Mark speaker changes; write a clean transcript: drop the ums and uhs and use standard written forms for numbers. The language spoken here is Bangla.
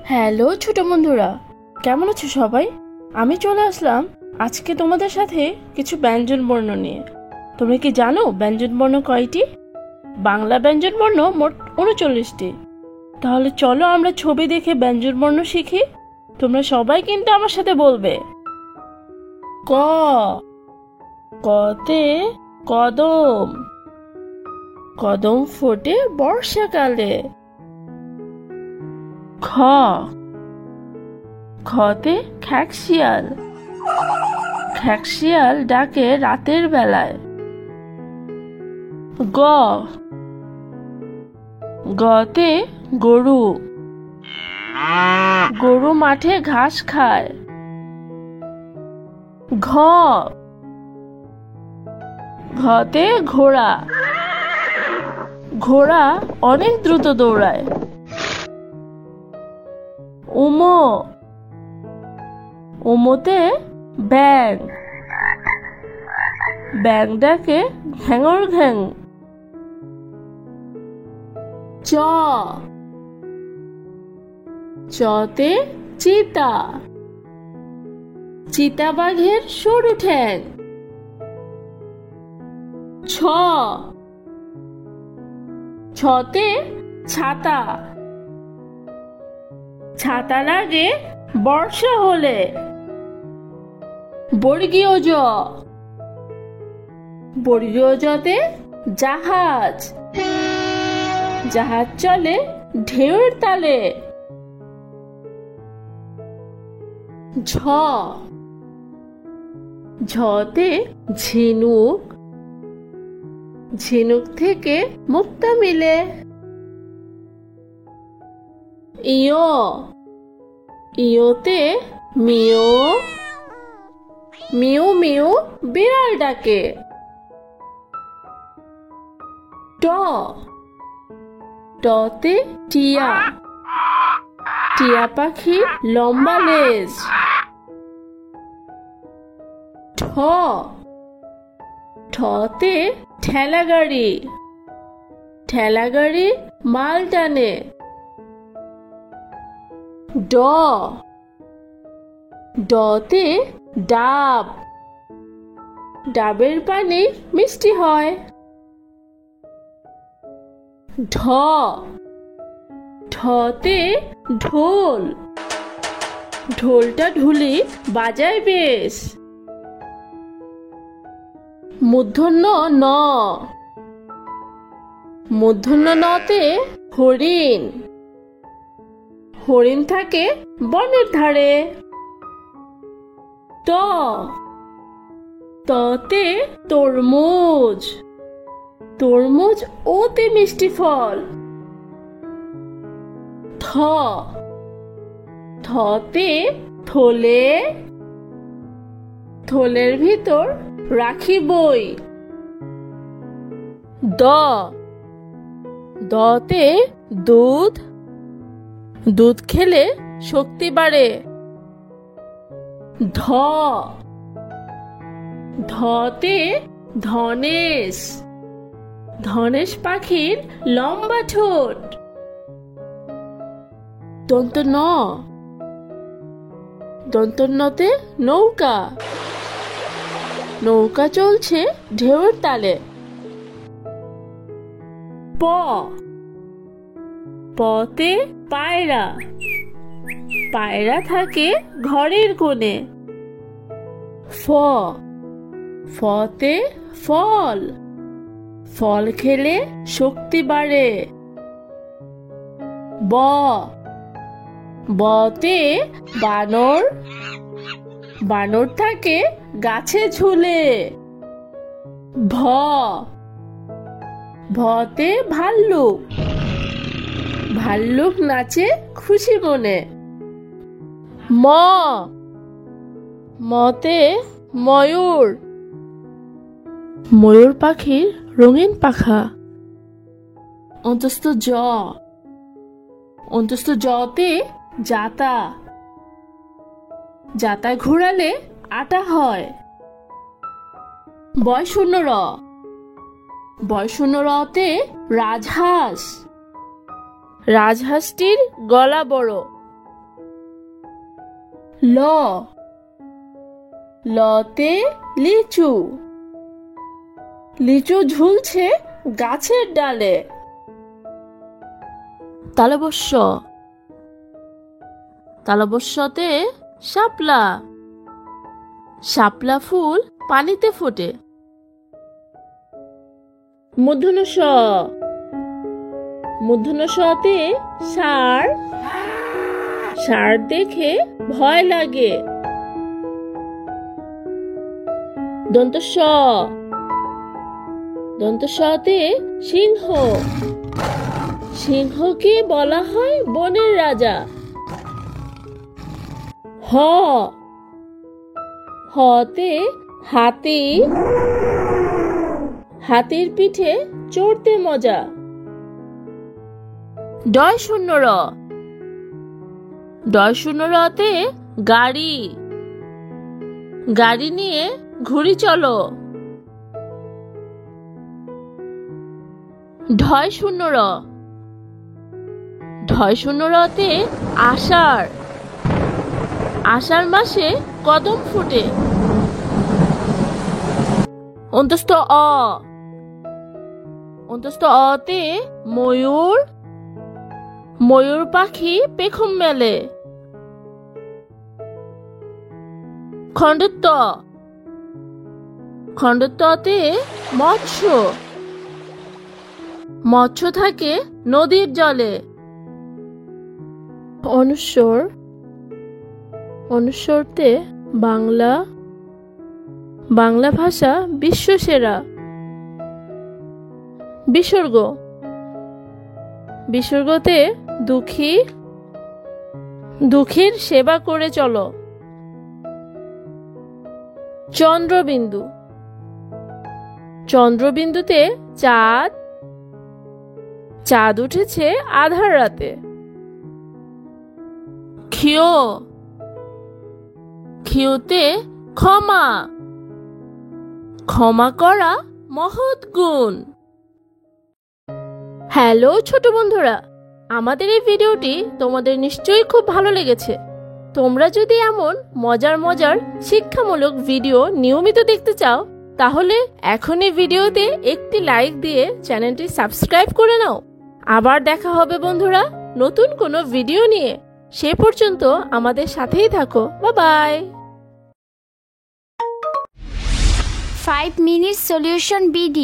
Speaker 1: হ্যালো ছোট বন্ধুরা, কেমন আছো সবাই? আমি চলে আসলাম আজকে তোমাদের সাথে কিছু ব্যঞ্জন বর্ণ নিয়ে। তোমরা কি জানো ব্যঞ্জন বর্ণ কয়টি? বাংলা ব্যঞ্জন বর্ণ মোট ৩৯টি। তাহলে চলো আমরা ছবি দেখে ব্যঞ্জন বর্ণ শিখি। তোমরা সবাই কিন্তু আমার সাথে বলবে। ক, কতে কদম, কদম ফোটে বর্ষাকালে। খ, খতে খ্যাকশিয়াল, খ্যাকশিয়াল ডাকে রাতের বেলায়। গ, গতে গরু, গরু মাঠে ঘাস খায়। ঘ, ঘতে ঘোড়া, ঘোড়া অনেক দ্রুত দৌড়ায়। উম, উমতে ব্যাঙ, ব্যাঙ ডাকে ঘ্যাঙর ঘ্যাং। চ, চতে চিতা, চিতাবাঘের সরু ঠ্যাং। ছ, ছতে ছাতা, ছাতা লাগে বর্ষা হলে। বর্গীয় জ, বর্গীয় জতে জাহাজ, জাহাজ চলে ঢেউয়ের তালে। ঝ, ঝতে ঝিনুক, ঝিনুক থেকে মুক্তা মিলে। ইয়, ইয়তে মিও, মিউ মিউ বিড়াল ডাকে। ট, টতে টিয়া, টিয়া পাখি লম্বা লেজ। ঠ, ঠতে ঠেলা গাড়ি, ঠেলা গাড়ি মাল টানে। ড, ডতে ডাব, ডাবের পানি মিষ্টি হয়। ঢ, ঢতে ঢোল, ঢোলটা ঢুলি বাজায় বেশ। মূর্ধন্য ন, মূর্ধন্য নতে হরিণ, হরিণ থাকে বনের ধারে। ত, ততে তরমুজ, তরমুজ অতি মিষ্টি ফল। থ, থতে থলে, থলের ভিতর রাখি বই। দ, দতে দুধ, দুধ খেলে শক্তি বাড়ে। ধ, ধতে ধনেশ, ধনেশ পাখির লম্বা ঠোঁট। দন্ত ন, দন্ত নতে নৌকা, নৌকা চলছে ঢেউয়ের তালে। প, পতে পায়রা, পায়রা থাকে ঘরের কোণে। ফ, ফতে ফল, ফল খেলে শক্তি বাড়ে। ব, বতে বানর, বানর থাকে গাছে ঝুলে। ভ, ভতে ভাল্লুক, ভাল্লুক নাচে খুশি মনে। ম, মতে ময়ূর, ময়ূর পাখির রঙিন পাখা। অন্তস্থ জ, অন্তস্থ জতে জাতা, জাতা ঘোরালে আটা হয়। বয় শূন্য র, বয় শূন্য রতে রাজহাঁস, রাজহাঁসটির গলা বড়, ল, লতে লিচু, লিচু ঝুলছে গাছের ডালে। তালবস্য, তালবস্যতে শাপলা, শাপলা ফুল পানিতে ফোটে। মূর্ধন্য ষ, মূর্ধন্য ষতে ষাঁড়, ষাঁড় দেখে ভয় লাগে। দন্ত স, দন্ত সতে সিংহ, সিংহকে বলা হয় বনের রাজা। হ, হতে হাতি, হাতির পিঠে চড়তে মজা। ডয় শূন্য র, ডয় শূন্য রতে গাড়ি, গাড়ি নিয়ে ঘুরি চলো। ঢয় শূন্য র, ঢয় শূন্য রতে আষাঢ়, আষাঢ় মাসে কদম ফোটে। অন্তস্থ অ, অন্তস্থ অতে ময়ূর, ময়ূর পাখি পেখম মেলে। খণ্ডত্ব, খণ্ডত্বতে মৎস্য, মৎস্য থাকে নদীর জলে। অনুস্বর, অনুস্বরতে বাংলা, বাংলা ভাষা বিশ্বসেরা। বিসর্গ, বিসর্গতে দুঃখী, দুঃখীর সেবা করে চলো। চন্দ্রবিন্দু, চন্দ্রবিন্দুতে চাঁদ, চাঁদ উঠেছে আধার রাতে। ক্ষিয়, ক্ষিয়তে ক্ষমা, ক্ষমা করা মহৎ গুণ। হ্যালো ছোট বন্ধুরা, আমাদের এই ভিডিওটি তোমাদের নিশ্চয়ই খুব ভালো লেগেছে। তোমরা যদি এমন মজার মজার শিক্ষামূলক ভিডিও নিয়মিত দেখতে চাও, তাহলে এখনই ভিডিওতে একটি লাইক দিয়ে চ্যানেলটি সাবস্ক্রাইব করে নাও। আবার দেখা হবে বন্ধুরা নতুন কোনো ভিডিও নিয়ে। সে পর্যন্ত আমাদের সাথেই থাকো। Bye bye.
Speaker 2: 5 minutes solution BD